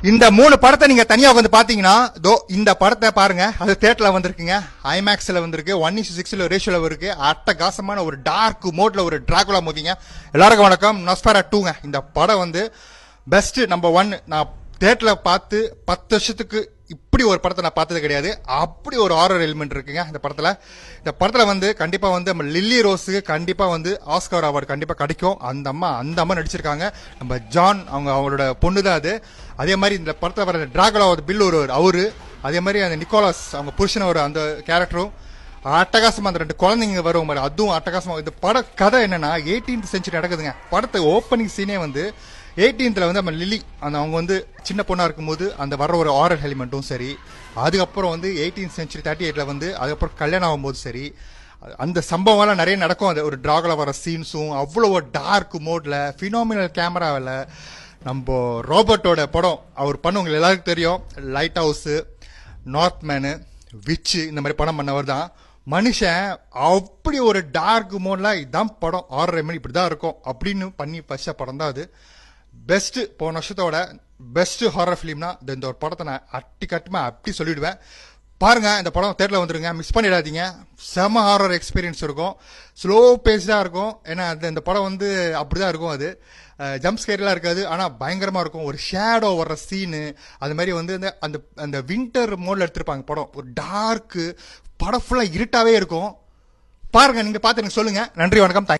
இந்த 3 படத்தை நீங்க தனியா வந்து பாத்தீங்கன்னா இந்த படத்தை பாருங்க. அது தியேட்டர்ல வந்திருக்குங்க, ஐமேக்ஸ்ல வந்திருக்கு, 1:6 ரேஷியோல இருக்கு. அட்டகாசமான ஒரு டார்க் மோட்ல ஒரு டிராகுலா மூவிங்க. எல்லாருக்கும் வணக்கம். நொஸ்பெரா 2ங்க. இந்த படம் வந்து பெஸ்ட் நம்பர் 1. நான் தியேட்டர்ல பார்த்து 10 வருஷத்துக்கு இப்படி ஒரு படத்தை நான் பார்த்தது கிடையாது. அப்படி ஒரு ஹாரர் எலிமெண்ட் இருக்குங்க இந்த படத்துல. இந்த படத்துல வந்து கண்டிப்பா வந்து நம்ம லில்லி ரோஸுக்கு கண்டிப்பா வந்து ஆஸ்கார் அவார்டு கண்டிப்பா கிடைக்கும். அந்த அம்மா நடிச்சிருக்காங்க. நம்ம ஜான் அவங்களோட பொண்ணு தான் அது. அதே மாதிரி இந்த படத்துல வர டிராகுலா பில் அவரு, அதே மாதிரி அந்த நிக்கோலாஸ் அவங்க புருஷன் அந்த கேரக்டரும் அட்டகாசமா, அந்த 2 குழந்தைங்க வரும் மாதிரி அதுவும் அட்டகாசமா. இந்த பட கதை என்னன்னா 18th செஞ்சுரி நடக்குதுங்க. படத்தை ஓப்பனிங் சீனே வந்து 18th வந்து நம்ம லில்லி அவங்க வந்து சின்ன பொண்ணா இருக்கும்போது அந்த வர ஒரு ஹாரர் எலிமெண்ட்டும் சரி, அதுக்கப்புறம் வந்து 18th செஞ்சுரி 38ல வந்து அதுக்கப்புறம் கல்யாணம் ஆகும்போது சரி, அந்த சம்பவம்லாம் நிறைய நடக்கும். அது ஒரு டிராகுலா வர சீன்ஸும் அவ்வளோ டார்க் மோட்ல ஃபினாமினல் கேமராவில் நம்ம ராபர்ட்டோட படம் அவர் பண்ணுவங்க எல்லாருக்கும் தெரியும். லைட் ஹவுஸு, நார்த்மேனு, விச்சு, இந்த மாதிரி படம் பண்ணவர் தான் மனுஷன். அப்படி ஒரு டார்க் மோட்ல இதான் படம், ஹாரர் எலிமெண்ட் இப்படி தான் இருக்கும் அப்படின்னு பண்ணி ஃபர்ஸ்ட் படம் தான் அது. பெஸ்ட் போன வருஷத்தோட பெஸ்ட் ஹாரர் ஃபிலிம்னா இந்த ஒரு படத்தை நான் கட்டுமா அப்படி சொல்லிடுவேன். பாருங்க, இந்த படம் தேட்டர்ல வந்துருங்க, மிஸ் பண்ணிடாதீங்க. செம ஹாரர் எக்ஸ்பீரியன்ஸ் இருக்கும், ஸ்லோ பேஸ்டா இருக்கும். ஏன்னா இந்த படம் வந்து அப்படிதான் இருக்கும். அது ஜம்ப் ஸ்கேர்லாம் இருக்காது, ஆனா பயங்கரமா இருக்கும். ஒரு ஷேடோ வர்ற சீனு, அது மாதிரி வந்து அந்த அந்த வின்டர் மோட்ல எடுத்திருப்பாங்க படம். ஒரு டார்க்கு படம் ஃபுல்லா இருட்டாவே இருக்கும். பாருங்க, நீங்க பார்த்து எனக்கு சொல்லுங்க. நன்றி, வணக்கம்.